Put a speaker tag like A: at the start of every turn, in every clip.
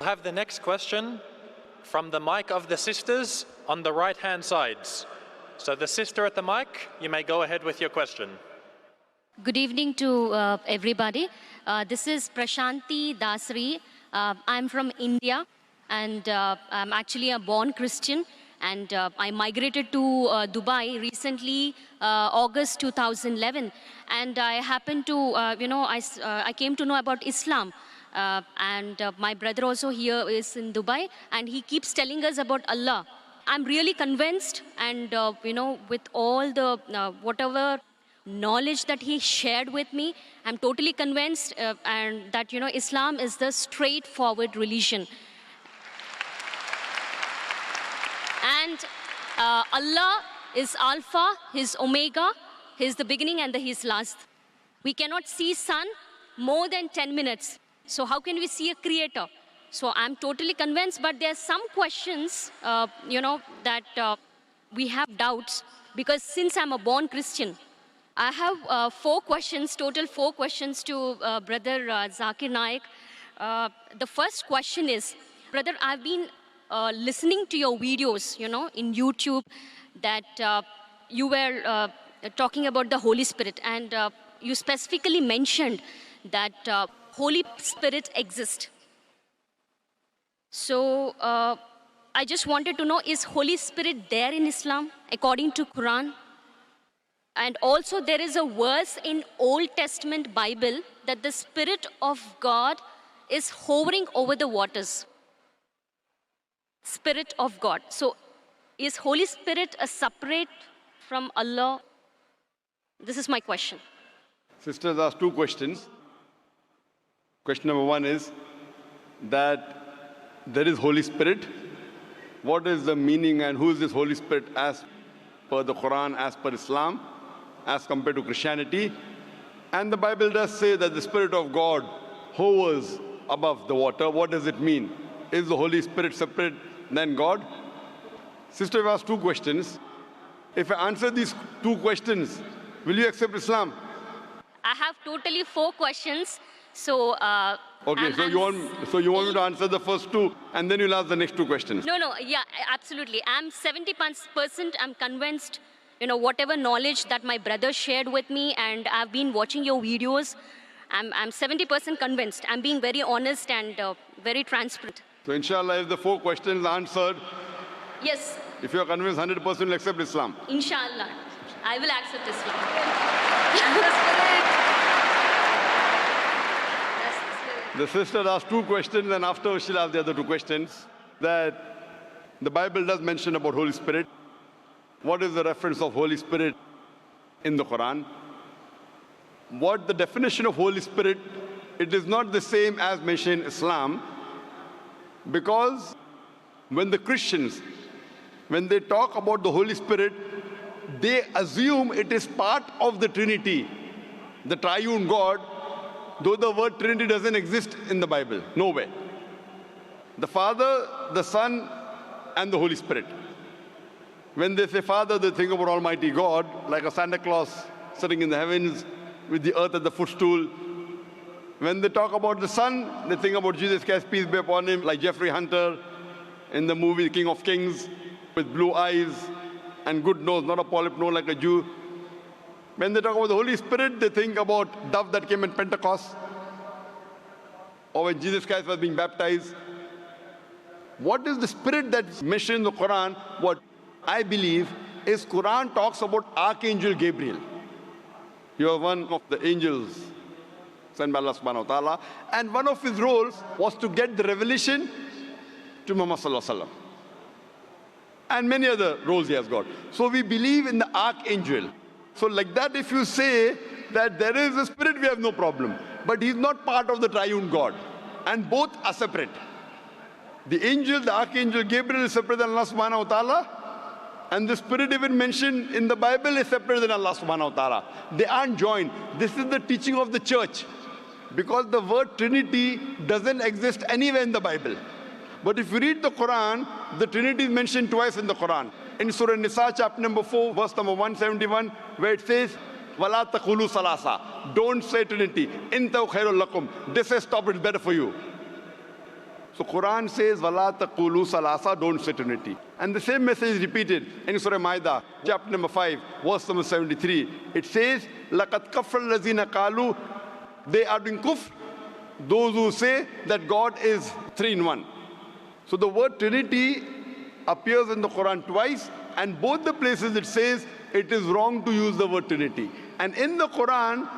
A: We'll have the next question from the mic of the sisters on the right-hand sides. So the sister at the mic, you may go ahead with your question.
B: Good evening to everybody. This is Prashanti Dasri. I'm from India, and I'm actually a born Christian. And I migrated to Dubai recently, August 2011. And I happened to, I came to know about Islam. And my brother also here is in Dubai, and he keeps telling us about Allah. I'm really convinced, and with all the whatever knowledge that he shared with me, I'm totally convinced and that Islam is the straightforward religion. And Allah is Alpha, He's Omega, He's the beginning and He's last. We cannot see sun more than 10 minutes. So how can we see a creator? So I'm totally convinced, but there are some questions, that we have doubts, because since I'm a born Christian, I have 4 questions, total 4 questions to Brother Zakir Naik. The first question is, brother, I've been listening to your videos, in YouTube, that you were talking about the Holy Spirit, and you specifically mentioned that Holy Spirit exists. So I just wanted to know, is Holy Spirit there in Islam according to Quran? And also there is a verse in Old Testament Bible that the Spirit of God is hovering over the waters. Spirit of God. So is Holy Spirit a separate from Allah? This is my question.
C: Sisters asked 2 questions. Question number 1 is that there is Holy Spirit. What is the meaning and who is this Holy Spirit as per the Quran, as per Islam, as compared to Christianity? And the Bible does say that the Spirit of God hovers above the water. What does it mean? Is the Holy Spirit separate than God? Sister, you've asked 2 questions. If I answer these 2 questions, will you accept Islam?
B: I have totally 4 questions. So
C: okay, so you want me to answer the first 2 and then you'll ask the next 2 questions?
B: No, yeah, absolutely. I'm 70%, I'm convinced, whatever knowledge that my brother shared with me, and I've been watching your videos, I'm 70% convinced. I'm being very honest and very transparent.
C: So inshallah, if the 4 questions are answered,
B: yes,
C: if you're convinced 100%, you'll accept Islam.
B: Inshallah, I will accept Islam.
C: The sister asked 2 questions, and afterwards she'll ask the other 2 questions. That the Bible does mention about Holy Spirit. What is the reference of Holy Spirit in the Quran? What the definition of Holy Spirit, it is not the same as mentioned in Islam, because when the Christians, when they talk about the Holy Spirit, they assume it is part of the Trinity, the triune God, though the word Trinity doesn't exist in the Bible, nowhere. The Father, the Son, and the Holy Spirit. When they say Father, they think about Almighty God, like a Santa Claus sitting in the heavens with the earth at the footstool. When they talk about the Son, they think about Jesus Christ, peace be upon him, like Jeffrey Hunter in the movie King of Kings, with blue eyes and good nose, not a polyp nose like a Jew. When they talk about the Holy Spirit, they think about dove that came at Pentecost, or when Jesus Christ was being baptized. What is the Spirit that's mentioned in the Quran? What I believe is Quran talks about Archangel Gabriel. He was one of the angels sent by Allah subhanahu wa ta'ala, and one of his roles was to get the revelation to Muhammad sallallahu alaihi wasallam. And many other roles he has got. So we believe in the Archangel. So like that, if you say that there is a Spirit, we have no problem. But he's not part of the triune God. And both are separate. The angel, the Archangel Gabriel is separate than Allah subhanahu wa ta'ala. And the Spirit even mentioned in the Bible is separate than Allah subhanahu wa ta'ala. They aren't joined. This is the teaching of the church. Because the word Trinity doesn't exist anywhere in the Bible. But if you read the Quran, the Trinity is mentioned twice in the Quran. In Surah Nisa, chapter number 4, verse number 171, where it says, وَلَا تَقُولُوا ثَلَاثَةً. Don't say Trinity. إِن تَوْ خَيْرٌ لَكُمْ. This says stop, it's better for you. So Quran says, Wala taqulu salasa, don't say Trinity. And the same message is repeated in Surah Ma'idah, chapter number 5, verse number 73. It says, Laqad kafar lazina qalu, they are doing kufr, those who say that God is 3 in 1. So the word Trinity appears in the Quran twice, and both the places it says it is wrong to use the word Trinity. And in the Quran,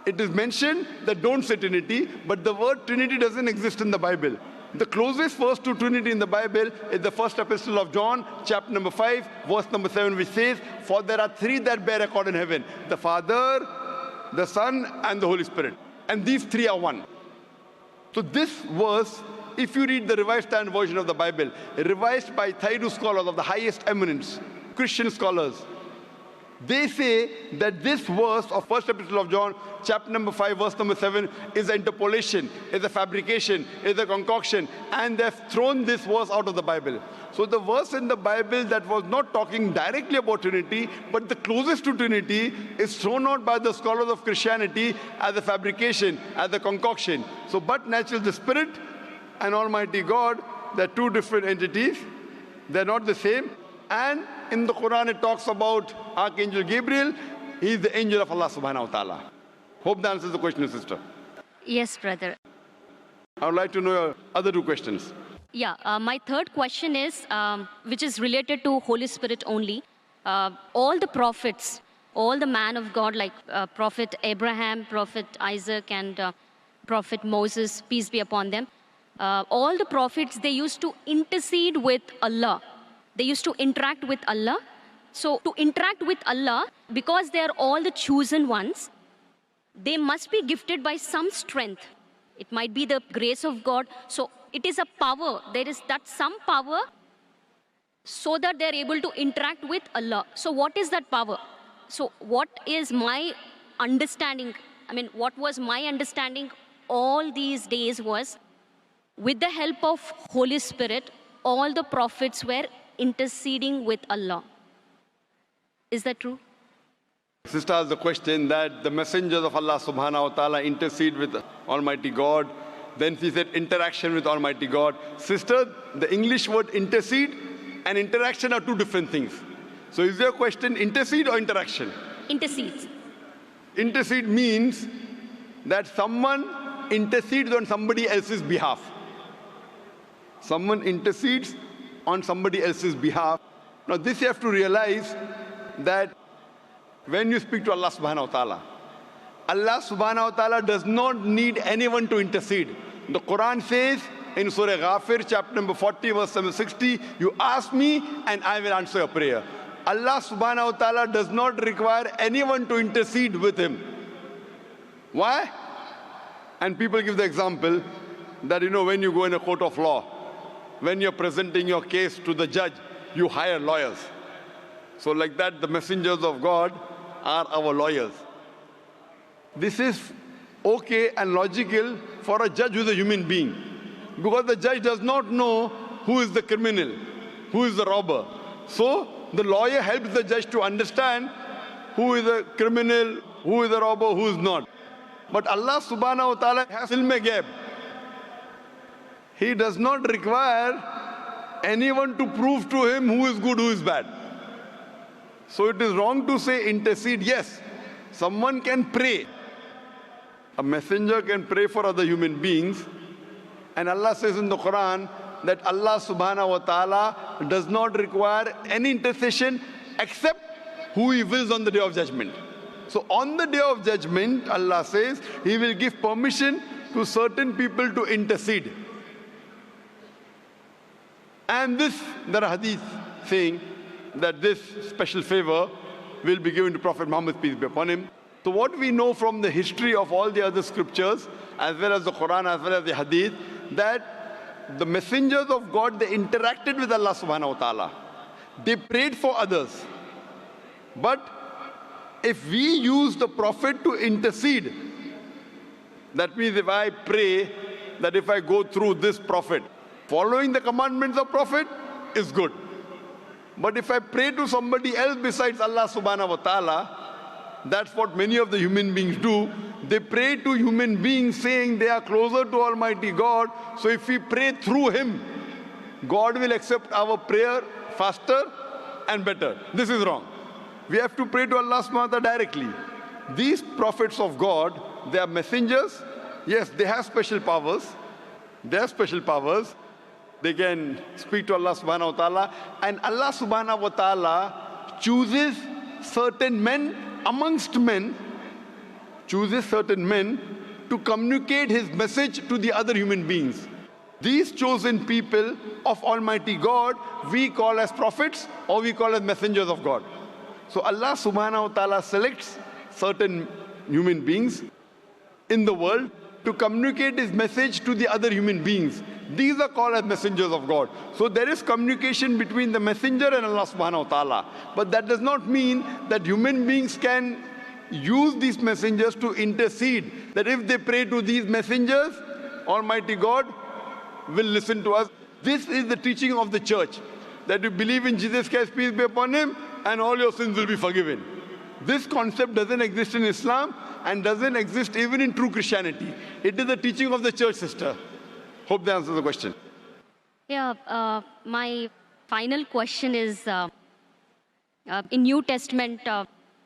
C: it is mentioned that don't say Trinity, but the word Trinity doesn't exist in the Bible. The closest verse to Trinity in the Bible is the first epistle of John, chapter number 5, verse number 7, which says, for there are 3 that bear record in heaven, the Father, the Son, and the Holy Spirit. And these 3 are one. So this verse, if you read the Revised Standard Version of the Bible, revised by Thayru scholars of the highest eminence, Christian scholars, they say that this verse of first epistle of John, chapter number 5, verse number 7, is an interpolation, is a fabrication, is a concoction, and they've thrown this verse out of the Bible. So the verse in the Bible that was not talking directly about Trinity, but the closest to Trinity, is thrown out by the scholars of Christianity as a fabrication, as a concoction. So but naturally the Spirit and Almighty God, they're 2 different entities. They're not the same. And in the Quran it talks about Archangel Gabriel. He is the angel of Allah subhanahu wa ta'ala. Hope that answers the question, sister.
B: Yes, brother.
C: I would like to know your other 2 questions.
B: Yeah, my third question is, which is related to Holy Spirit only. All the prophets, all the man of God, like Prophet Abraham, Prophet Isaac, and Prophet Moses, peace be upon them, all the prophets, they used to intercede with Allah. They used to interact with Allah. So to interact with Allah, because they are all the chosen ones, they must be gifted by some strength. It might be the grace of God. So it is a power. There is that some power so that they're able to interact with Allah. So what is that power? So what is my understanding? I mean, what was my understanding all these days was, with the help of Holy Spirit, all the prophets were interceding with Allah. Is that true?
C: Sister asked the question that the messengers of Allah subhanahu wa ta'ala intercede with Almighty God. Then she said interaction with Almighty God. Sister, the English word intercede and interaction are 2 different things. So is your question intercede or interaction?
B: Intercedes.
C: Intercede means that someone intercedes on somebody else's behalf. Someone intercedes on somebody else's behalf. Now this you have to realize that when you speak to Allah subhanahu wa ta'ala, Allah subhanahu wa ta'ala does not need anyone to intercede. The Quran says in Surah Ghafir, chapter number 40, verse number 60, you ask me and I will answer your prayer. Allah subhanahu wa ta'ala does not require anyone to intercede with him. Why? And people give the example that, when you go in a court of law, when you're presenting your case to the judge, you hire lawyers. So like that, the messengers of God are our lawyers. This is okay and logical for a judge who is a human being, because the judge does not know who is the criminal, who is the robber. So the lawyer helps the judge to understand who is a criminal, who is a robber, who is not. But Allah subhanahu wa ta'ala has ilm ghaib. He does not require anyone to prove to him who is good, who is bad. So it is wrong to say intercede. Yes, someone can pray. A messenger can pray for other human beings. And Allah says in the Quran that Allah subhanahu wa ta'ala does not require any intercession except who He wills on the Day of Judgment. So on the Day of Judgment, Allah says He will give permission to certain people to intercede. And there are hadith saying that this special favor will be given to Prophet Muhammad, peace be upon him. So what we know from the history of all the other scriptures, as well as the Quran, as well as the hadith, that the messengers of God, they interacted with Allah subhanahu wa ta'ala. They prayed for others. But if we use the Prophet to intercede, that means if I pray that if I go through this Prophet, following the commandments of Prophet is good. But if I pray to somebody else besides Allah subhanahu wa ta'ala, that's what many of the human beings do. they pray to human beings saying they are closer to Almighty God. So if we pray through Him, God will accept our prayer faster and better. This is wrong. We have to pray to Allah subhanahu wa ta'ala directly. These prophets of God, they are messengers. Yes, they have special powers. They have special powers. They can speak to Allah subhanahu wa ta'ala. And Allah subhanahu wa ta'ala chooses certain men amongst men, chooses certain men to communicate His message to the other human beings. These chosen people of Almighty God, we call as prophets or we call as messengers of God. So Allah subhanahu wa ta'ala selects certain human beings in the world to communicate His message to the other human beings. These are called as messengers of God. So there is communication between the messenger and Allah subhanahu wa ta'ala. But that does not mean that human beings can use these messengers to intercede. That if they pray to these messengers, Almighty God will listen to us. This is the teaching of the church. That you believe in Jesus Christ, peace be upon Him, and all your sins will be forgiven. This concept doesn't exist in Islam and doesn't exist even in true Christianity. It is the teaching of the church, sister. Hope that answers the question.
B: Yeah, my final question is, in New Testament,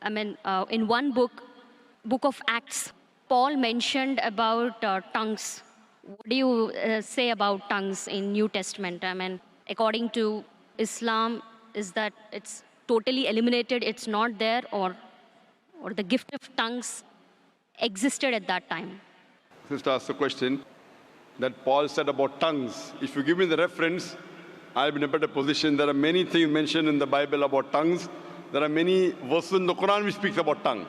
B: in one book of Acts, Paul mentioned about tongues. What do you say about tongues in New Testament? I mean, according to Islam, is that it's totally eliminated, it's not there, or the gift of tongues existed at that time?
C: Sister asked the question that Paul said about tongues. If you give me the reference, I'll be in a better position. There are many things mentioned in the Bible about tongues. There are many verses in the Quran which speaks about tongue.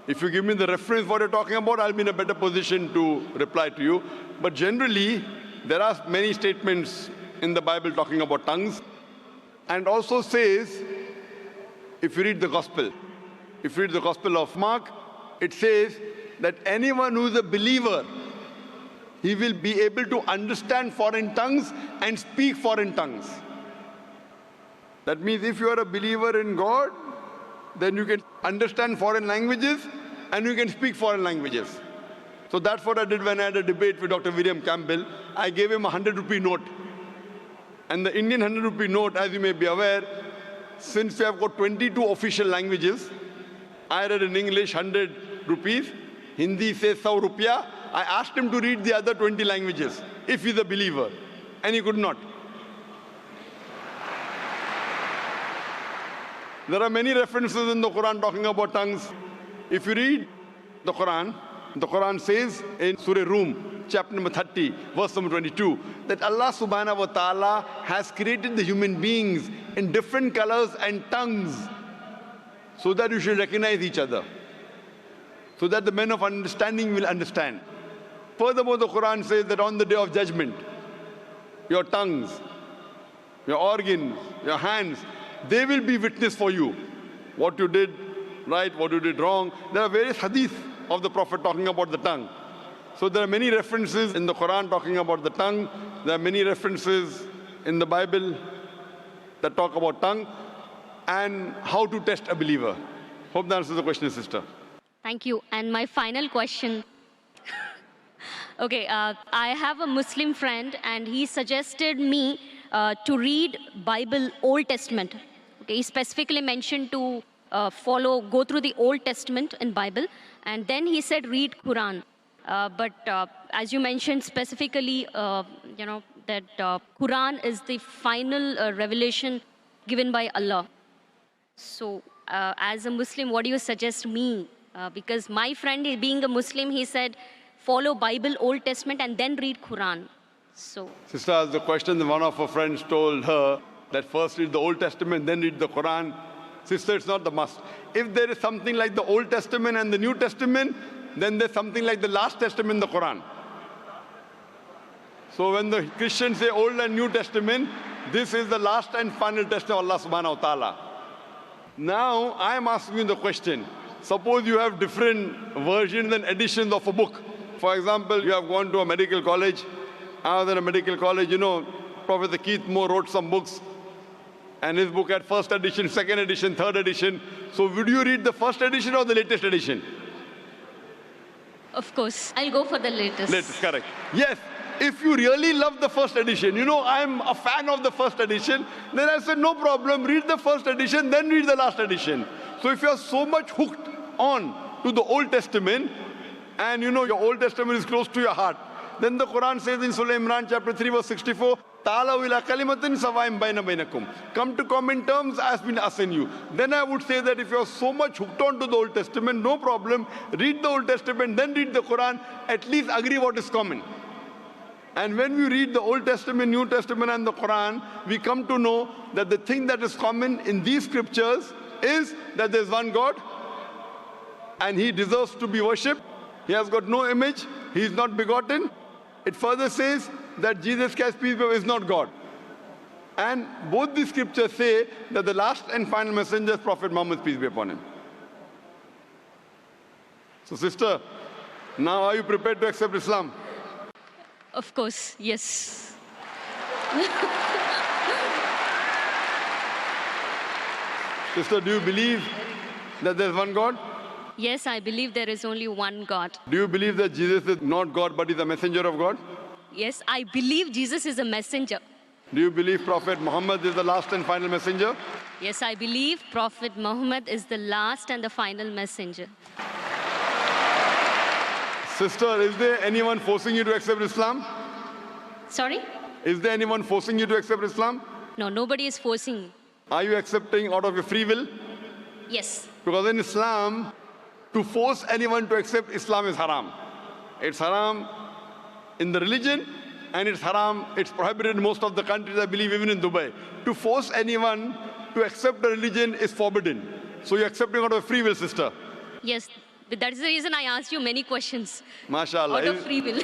C: If you give me the reference what you're talking about, I'll be in a better position to reply to you. But generally, there are many statements in the Bible talking about tongues. And also says, if you read the Gospel of Mark, it says that anyone who is a believer, he will be able to understand foreign tongues and speak foreign tongues. That means if you are a believer in God, then you can understand foreign languages and you can speak foreign languages. So that's what I did when I had a debate with Dr. William Campbell. I gave him a 100-rupee note. And the Indian 100-rupee note, as you may be aware, since we have got 22 official languages, I read in English 100 rupees, Hindi says 100 rupiah. I asked him to read the other 20 languages, if he's a believer, and he could not. There are many references in the Quran talking about tongues. If you read the Quran says in Surah Rum, chapter number 30, verse number 22, that Allah subhanahu wa ta'ala has created the human beings in different colors and tongues so that you should recognize each other, so that the men of understanding will understand. Furthermore, the Quran says that on the day of judgment, your tongues, your organs, your hands, they will be witness for you. What you did right, what you did wrong. There are various hadith of the Prophet talking about the tongue. So there are many references in the Quran talking about the tongue. There are many references in the Bible that talk about tongue and how to test a believer. Hope that answers the question, sister.
B: Thank you. And my final question. Okay, I have a Muslim friend and he suggested me to read Bible Old Testament. Okay, he specifically mentioned to go through the Old Testament in Bible, and then he said read Quran. But as you mentioned specifically, that Quran is the final revelation given by Allah. So as a Muslim, what do you suggest me? Because my friend, being a Muslim, he said, follow Bible, Old Testament, and then read Quran. So,
C: sister asked the question, one of her friends told her that first read the Old Testament, then read the Quran. Sister, it's not the must. If there is something like the Old Testament and the New Testament, then there's something like the last testament in the Quran. So when the Christians say Old and New Testament, this is the last and final testament of Allah subhanahu wa ta'ala. Now, I am asking you the question. Suppose you have different versions and editions of a book. For example, you have gone to a medical college. Other than a medical college, Professor Keith Moore wrote some books. And his book had first edition, second edition, third edition. So would you read the first edition or the latest edition?
B: Of course. I'll go for the latest.
C: Latest, correct. Yes, if you really love the first edition, you know, I'm a fan of the first edition, then I said, no problem, read the first edition, then read the last edition. So if you're so much hooked on to the Old Testament, and you know your Old Testament is close to your heart, then the Quran says in Surah Imran chapter 3 verse 64, Ta'alaw ila kalimatin sawaim baina bainakum. Come to common terms as been assigned you. Then I would say that if you're so much hooked on to the Old Testament, no problem, read the Old Testament, then read the Quran, at least agree what is common. And when we read the Old Testament, New Testament and the Quran, we come to know that the thing that is common in these scriptures is that there's one God and He deserves to be worshipped. He has got no image, He is not begotten. It further says that Jesus Christ, peace be upon him, is not God. And both the scriptures say that the last and final messenger is Prophet Muhammad, peace be upon him. So sister, now are you prepared to accept Islam?
B: Of course, yes.
C: Sister, do you believe that there's one God?
B: Yes, I believe there is only one God.
C: Do you believe that Jesus is not God but is a messenger of God?
B: Yes, I believe Jesus is a messenger.
C: Do you believe Prophet Muhammad is the last and final messenger?
B: Yes, I believe Prophet Muhammad is the last and the final messenger.
C: Sister, is there anyone forcing you to accept Islam?
B: Sorry?
C: Is there anyone forcing you to accept Islam?
B: No, nobody is forcing me.
C: Are you accepting out of your free will?
B: Yes.
C: Because in Islam, to force anyone to accept Islam is haram. It's haram in the religion, and it's haram, it's prohibited in most of the countries, I believe even in Dubai. To force anyone to accept a religion is forbidden. So you're accepting out of free will, sister.
B: Yes, but that is the reason I asked you many questions.
C: MashaAllah.
B: Out of free will.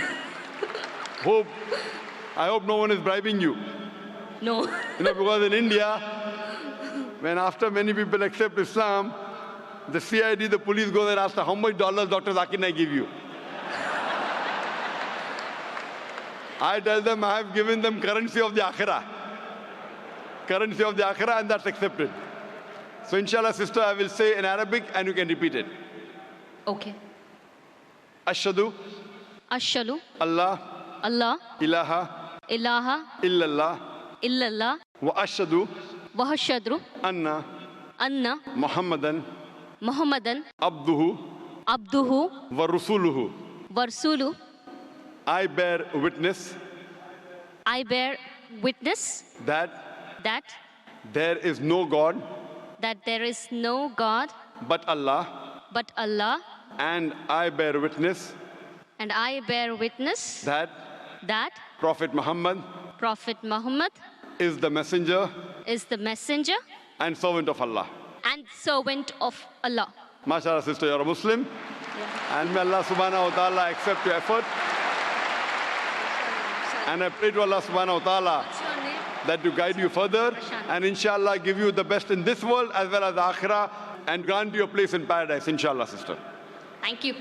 C: I hope no one is bribing you.
B: No.
C: You know, because in India, when after many people accept Islam, the CID, the police go there and ask, how much dollars Dr. Zakir Naik give you? I tell them I have given them currency of the Akhirah. Currency of the Akhirah, and that's accepted. So inshallah, sister, I will say in Arabic and you can repeat it.
B: Okay.
C: Ashhadu
B: Ashhadu
C: Allah
B: Allah
C: ilaha
B: ilaha
C: illallah
B: illallah
C: wa ashhadu
B: wa ashhadu
C: anna
B: anna
C: Muhammadan
B: Muhammadan
C: abduhu
B: abduhu
C: wa rasuluhu.
B: wa rasuluhu.
C: I bear witness
B: I bear witness
C: that
B: that
C: there is no God
B: there is no God
C: but Allah,
B: but Allah,
C: and I bear witness
B: and I bear witness
C: that
B: that
C: Prophet Muhammad
B: Prophet Muhammad
C: is the messenger
B: is the messenger
C: and servant of Allah.
B: and servant of Allah.
C: MashaAllah, sister, you're a Muslim. And may Allah subhanahu wa ta'ala accept your effort. And I pray to Allah subhanahu wa ta'ala that to guide you further and inshallah give you the best in this world as well as the akhirah and grant you a place in paradise, inshallah, sister.
B: Thank you.